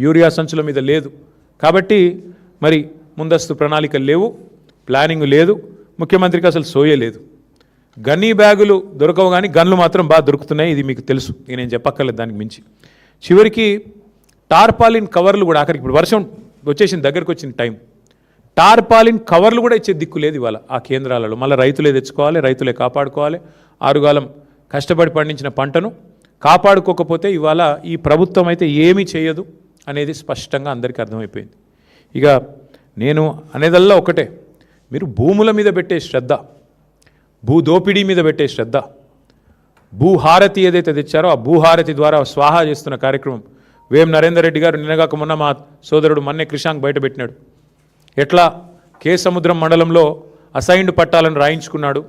Urea సంచుల మీద లేదు. కాబట్టి మరి ముందస్తు ప్రణాళికలు లేవు, ప్లానింగ్ లేదు, ముఖ్యమంత్రికి అసలు సోయే లేదు. గన్నీ బ్యాగులు దొరకవు కానీ గన్లు మాత్రం బాగా దొరుకుతున్నాయి. ఇది మీకు తెలుసు, నేను చెప్పక్కర్లేదు దానికి మించి. చివరికి టార్పాలిన్ కవర్లు కూడా ఆఖరికి ఇప్పుడు వర్షం వచ్చేసింది, దగ్గరికి వచ్చిన టైం, టార్పాలిన్ కవర్లు కూడా ఇచ్చే దిక్కు లేదు ఇవాళ ఆ కేంద్రాలలో. మళ్ళీ రైతులే తెచ్చుకోవాలి, రైతులే కాపాడుకోవాలి. ఆరుగాలం కష్టపడి పండించిన పంటను కాపాడుకోకపోతే ఇవాళ ఈ ప్రభుత్వం అయితే ఏమీ చేయదు అనేది స్పష్టంగా అందరికీ అర్థమైపోయింది. ఇక నేను అనేదల్లా ఒకటే, మీరు భూముల మీద పెట్టే శ్రద్ధ, భూదోపిడీ మీద పెట్టే శ్రద్ధ, భూహారతి ఏదైతే తెచ్చారో ఆ భూహారతి ద్వారా స్వాహా చేస్తున్న కార్యక్రమం వేం నరేందర్ రెడ్డి గారు నిన్నగాక మొన్న మా సోదరుడు మన్నే క్రిషాంక్ బయటపెట్టినాడు. ఎట్లా కే సముద్రం మండలంలో అసైన్డ్ పట్టాలను రాయించుకున్నాడు,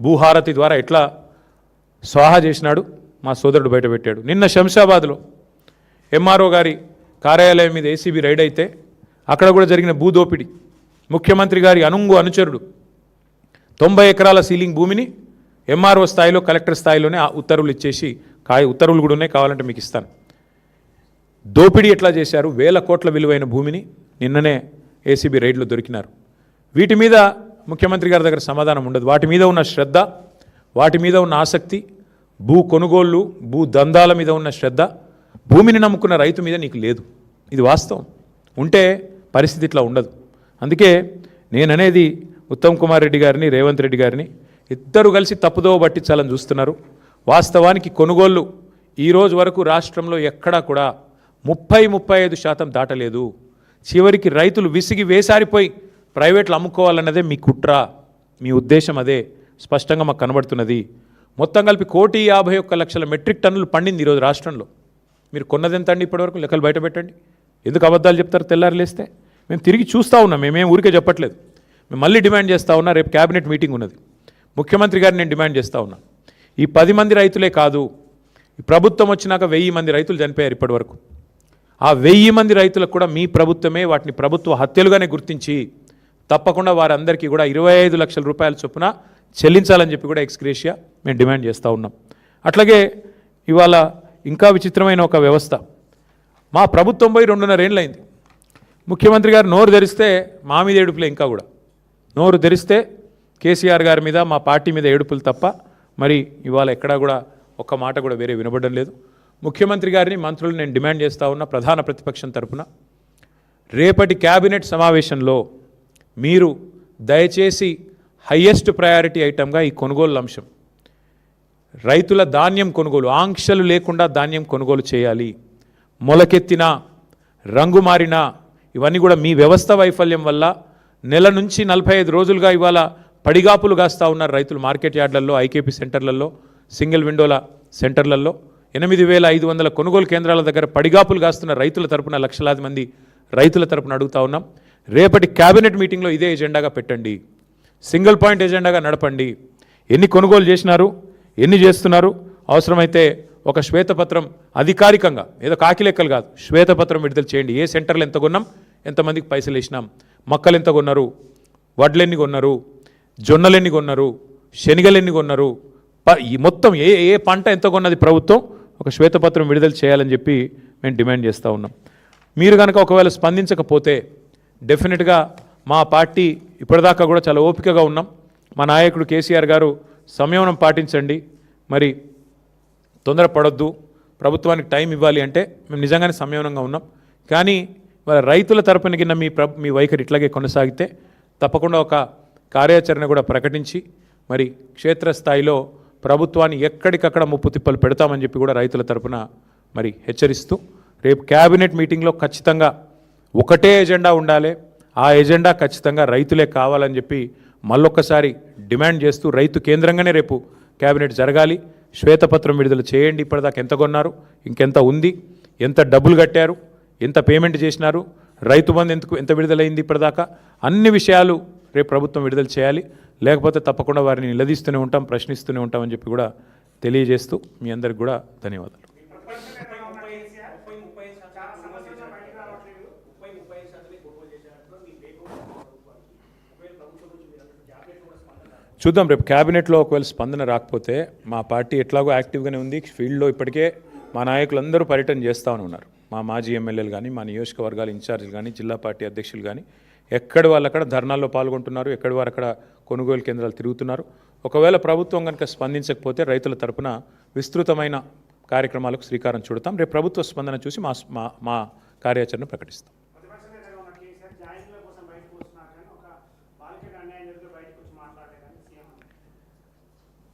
భూహారతి ద్వారా ఎట్లా స్వాహా చేసినాడు మా సోదరుడు బయటపెట్టాడు. నిన్న శంషాబాద్లో ఎంఆర్ఓ గారి కార్యాలయం మీద ఏసీబీ రైడ్ అయితే అక్కడ కూడా జరిగిన భూదోపిడి, ముఖ్యమంత్రి గారి అనుచరుడు 90 ఎకరాల సీలింగ్ భూమిని ఎంఆర్ఓ స్థాయిలో కలెక్టర్ స్థాయిలోనే ఉత్తర్వులు ఇచ్చేసి ఉత్తర్వులు కూడా ఉన్నాయి, కావాలంటే మీకు ఇస్తాను. దోపిడీ ఎట్లా చేశారు, 1000 కోట్ల విలువైన భూమిని నిన్ననే ఏసీబీ రైడ్లో దొరికినారు. వీటి మీద ముఖ్యమంత్రి గారి దగ్గర సమాధానం ఉండదు. వాటి మీద ఉన్న శ్రద్ధ, వాటి మీద ఉన్న ఆసక్తి, భూ కొనుగోళ్ళు, భూ దందాల మీద ఉన్న శ్రద్ధ భూమిని నమ్ముకున్న రైతు మీద నీకు లేదు. ఇది వాస్తవం. ఉంటే పరిస్థితి ఇట్లా ఉండదు. అందుకే నేననేది ఉత్తమ్ కుమార్ రెడ్డి గారిని, రేవంత్ రెడ్డి గారిని ఇద్దరు కలిసి తప్పుదోవ పట్టించాలని చూస్తున్నారు. వాస్తవానికి కొనుగోళ్ళు ఈరోజు వరకు రాష్ట్రంలో ఎక్కడా కూడా 30-35% దాటలేదు. చివరికి రైతులు విసిగి వేసారిపోయి ప్రైవేట్లు అమ్ముకోవాలన్నదే మీ కుట్ర, మీ ఉద్దేశం అదే స్పష్టంగా మాకు కనబడుతున్నది. మొత్తం కలిపి 1,51,00,000 మెట్రిక్ టన్నులు పండింది ఈరోజు రాష్ట్రంలో. మీరు కొన్నది ఎంత అండి ఇప్పటివరకు? లెక్కలు బయట పెట్టండి. ఎందుకు అబద్ధాలు చెప్తారు తెల్లారి లేస్తే? మేము తిరిగి చూస్తూ ఉన్నాం, మేమేం ఊరికే చెప్పట్లేదు. మేము మళ్ళీ డిమాండ్ చేస్తూ ఉన్నా. రేపు క్యాబినెట్ మీటింగ్ ఉన్నది, ముఖ్యమంత్రి గారిని నేను డిమాండ్ చేస్తూ ఉన్నా. ఈ 10 మంది రైతులే కాదు, ఈ ప్రభుత్వం వచ్చినాక 1000 మంది రైతులు చనిపోయారు ఇప్పటివరకు. ఆ 1000 మంది రైతులకు కూడా మీ ప్రభుత్వమే వాటిని ప్రభుత్వ హత్యలుగానే గుర్తించి తప్పకుండా వారందరికీ కూడా 25 లక్షల రూపాయల చొప్పున చెల్లించాలని చెప్పి కూడా ఎక్స్గ్రేషియా మేము డిమాండ్ చేస్తూ ఉన్నాం. అట్లాగే ఇవాళ ఇంకా విచిత్రమైన ఒక వ్యవస్థ, మా ప్రభుత్వం పోయి 2.5 ఏళ్ళు అయింది. ముఖ్యమంత్రి గారు నోరు తెరిస్తే మా మీద ఏడుపులే. ఇంకా కూడా నోరు తెరిస్తే కేసీఆర్ గారి మీద, మా పార్టీ మీద ఏడుపులు తప్ప మరి ఇవాళ ఎక్కడా కూడా ఒక్క మాట కూడా వేరే వినబడడం లేదు. ముఖ్యమంత్రి గారిని, మంత్రులు నేను డిమాండ్ చేస్తూ ఉన్నా ప్రధాన ప్రతిపక్షం తరపున, రేపటి క్యాబినెట్ సమావేశంలో మీరు దయచేసి హయ్యెస్ట్ ప్రయారిటీ ఐటమ్గా ఈ కొనుగోలు అంశం, రైతుల ధాన్యం కొనుగోలు, ఆంక్షలు లేకుండా ధాన్యం కొనుగోలు చేయాలి. మొలకెత్తిన, రంగు మారిన ఇవన్నీ కూడా మీ వ్యవస్థ వైఫల్యం వల్ల నెల నుంచి 45 రోజులుగా ఇవాళ పడిగాపులు కాస్తూ ఉన్నారు రైతులు. మార్కెట్ యార్డ్లలో, ఐకేపీ సెంటర్లలో, సింగిల్ విండోల సెంటర్లలో 8,500 కొనుగోలు కేంద్రాల దగ్గర పడిగాపులు కాస్తున్న రైతుల తరపున, లక్షలాది మంది రైతుల తరపున అడుగుతా ఉన్నాం. రేపటి క్యాబినెట్ మీటింగ్లో ఇదే ఎజెండాగా పెట్టండి, సింగిల్ పాయింట్ ఎజెండాగా నడపండి. ఎన్ని కొనుగోలు చేసినారు, ఎన్ని చేస్తున్నారు, అవసరమైతే ఒక శ్వేతపత్రం అధికారికంగా, ఏదో కాకి లెక్కలు కాదు, శ్వేతపత్రం విడుదల చేయండి. ఏ సెంటర్లు ఎంత కొన్నాం, ఎంతమందికి పైసలు వేసినాం, మొక్కలు ఎంత కొన్నారు, వడ్లు ఎన్ని కొన్నారు, జొన్నలు ఎన్ని కొన్నారు, శనగలు ఎన్ని కొన్నారు, ఈ మొత్తం ఏ పంట ఎంత కొన్నది ప్రభుత్వం ఒక శ్వేతపత్రం విడుదల చేయాలని చెప్పి మేము డిమాండ్ చేస్తూ ఉన్నాం. మీరు కనుక ఒకవేళ స్పందించకపోతే డెఫినెట్గా మా పార్టీ ఇప్పటిదాకా కూడా చాలా ఓపికగా ఉన్నాం. మా నాయకుడు కేసీఆర్ గారు సంయమనం పాటించండి, మరి తొందరపడొద్దు, ప్రభుత్వానికి టైం ఇవ్వాలి అంటే మేము నిజంగానే సంయమనంగా ఉన్నాం. కానీ వాళ్ళ రైతుల తరపున కింద మీ వైఖరి ఇట్లాగే కొనసాగితే తప్పకుండా ఒక కార్యాచరణ కూడా ప్రకటించి మరి క్షేత్రస్థాయిలో ప్రభుత్వాన్ని ఎక్కడికక్కడ ముప్పు తిప్పలు పెడతామని చెప్పి కూడా రైతుల తరపున మరి హెచ్చరిస్తూ, రేపు క్యాబినెట్ మీటింగ్లో ఖచ్చితంగా ఒకటే ఎజెండా ఉండాలి. ఆ ఎజెండా ఖచ్చితంగా రైతులే కావాలని చెప్పి మళ్ళొక్కసారి డిమాండ్ చేస్తూ, రైతు కేంద్రంగానే రేపు క్యాబినెట్ జరగాలి. శ్వేతపత్రం విడుదల చేయండి. ఇప్పటిదాకా ఎంత కొన్నారు, ఇంకెంత ఉంది, ఎంత డబ్బులు కట్టారు, ఎంత పేమెంట్ చేసినారు, రైతు బంధు ఎంత విడుదలైంది ఇప్పటిదాకా, అన్ని విషయాలు రేపు ప్రభుత్వం విడుదల చేయాలి. లేకపోతే తప్పకుండా వారిని నిలదీస్తూనే ఉంటాం, ప్రశ్నిస్తూనే ఉంటామని చెప్పి కూడా తెలియజేస్తూ మీ అందరికి కూడా ధన్యవాదాలు. చూద్దాం, రేపు క్యాబినెట్లో ఒకవేళ స్పందన రాకపోతే మా పార్టీ ఎట్లాగో యాక్టివ్గానే ఉంది. ఫీల్డ్లో ఇప్పటికే మా నాయకులందరూ పర్యటన చేస్తూనే ఉన్నారు. మా మాజీ ఎమ్మెల్యేలు కానీ మా నియోజకవర్గాల ఇన్ఛార్జీలు కానీ జిల్లా పార్టీ అధ్యక్షులు కానీ ఎక్కడి వాళ్ళు అక్కడ ధర్నాల్లో పాల్గొంటున్నారు, ఎక్కడి వారు అక్కడ కొనుగోలు కేంద్రాలు తిరుగుతున్నారు. ఒకవేళ ప్రభుత్వం కనుక స్పందించకపోతే రైతుల తరపున విస్తృతమైన కార్యక్రమాలకు శ్రీకారం చుడతాం. రేపు ప్రభుత్వ స్పందన చూసి మా కార్యాచరణ ప్రకటిస్తాం.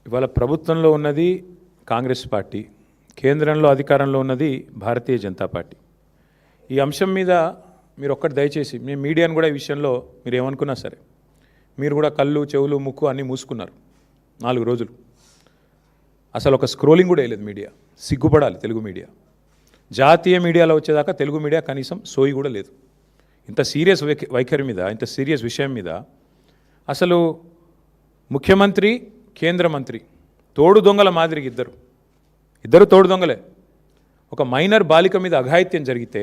ఇవాళ ప్రభుత్వంలో ఉన్నది కాంగ్రెస్ పార్టీ, కేంద్రంలో అధికారంలో ఉన్నది భారతీయ జనతా పార్టీ. ఈ అంశం మీద మీరు ఒక్కటి దయచేసి, మేము మీడియాను కూడా ఈ విషయంలో మీరు ఏమనుకున్నా సరే, మీరు కూడా కళ్ళు చెవులు ముక్కు అన్నీ మూసుకున్నారు 4 రోజులు. అసలు ఒక స్క్రోలింగ్ కూడా వేయలేదు మీడియా. సిగ్గుపడాలి తెలుగు మీడియా. జాతీయ మీడియాలో వచ్చేదాకా తెలుగు మీడియా కనీసం సోయి కూడా లేదు. ఇంత సీరియస్ వైఖరి మీద, ఇంత సీరియస్ విషయం మీద అసలు ముఖ్యమంత్రి, కేంద్ర మంత్రి తోడు దొంగల మాదిరిగా ఇద్దరు తోడు దొంగలే. ఒక మైనర్ బాలిక మీద అఘాయిత్యం జరిగితే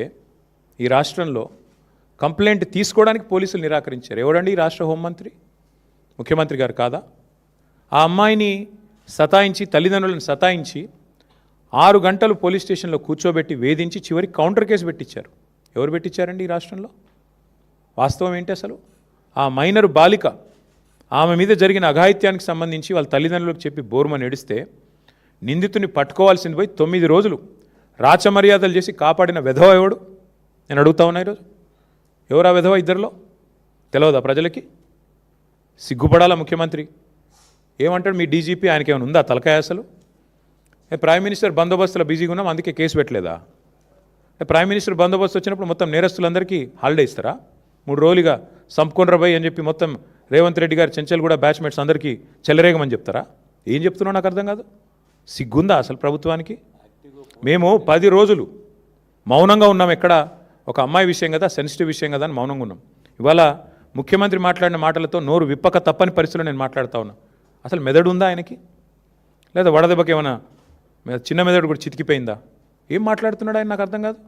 ఈ రాష్ట్రంలో కంప్లైంట్ తీసుకోవడానికి పోలీసులు నిరాకరించారు. ఎవడండి ఈ రాష్ట్ర హోంమంత్రి? ముఖ్యమంత్రి గారు కాదా? ఆ అమ్మాయిని సతాయించి, తల్లిదండ్రులను సతాయించి 6 గంటలు పోలీస్ స్టేషన్లో కూర్చోబెట్టి వేధించి చివరికి కౌంటర్ కేసు పెట్టించారు. ఎవరు పెట్టించారండి ఈ రాష్ట్రంలో? వాస్తవం ఏంటి అసలు? ఆ మైనర్ బాలిక, ఆమె మీద జరిగిన అఘాయిత్యానికి సంబంధించి వాళ్ళ తల్లిదండ్రులకు చెప్పి బోర్మని ఏడిస్తే నిందితుని పట్టుకోవాల్సింది పోయి 9 రోజులు రాచమర్యాదలు చేసి కాపాడిన వెధవ ఎవడు? నేను అడుగుతా ఉన్నా ఈరోజు. ఎవరా వెధవ? ఇద్దరిలో తెలియదా ప్రజలకి? సిగ్గుపడాలా ముఖ్యమంత్రి? ఏమంటాడు మీ డీజీపీ? ఆయనకి ఏమైనా ఉందా తలకాయ అసలు? ప్రైమ్ మినిస్టర్ బందోబస్తులో బిజీగా ఉన్నాం అందుకే కేసు పెట్టలేదా? ప్రైమ్ మినిస్టర్ బందోబస్తు వచ్చినప్పుడు మొత్తం నేరస్తులందరికీ హాలిడే ఇస్తారా? 3 రోజులుగా సంపుకొండ్రబాయ్ అని చెప్పి మొత్తం రేవంత్ రెడ్డి గారు చెంచల్ కూడా బ్యాచ్మేట్స్ అందరికీ చెలరేగమని చెప్తారా? ఏం చెప్తున్నావు నాకు అర్థం కాదు. సిగ్గుందా అసలు ప్రభుత్వానికి? మేము 10 రోజులు మౌనంగా ఉన్నాం. ఎక్కడ ఒక అమ్మాయి విషయం కదా, సెన్సిటివ్ విషయం కదా అని మౌనంగా ఉన్నాం. ఇవాళ ముఖ్యమంత్రి మాట్లాడిన మాటలతో నోరు విప్పక తప్పని పరిస్థితిలో నేను మాట్లాడుతూ ఉన్నా. అసలు మెదడు ఉందా ఆయనకి? లేదా వడదెబ్బకి ఏమైనా చిన్న మెదడు కూడా చితికిపోయిందా? ఏం మాట్లాడుతున్నాడు ఆయన? నాకు అర్థం కాదు.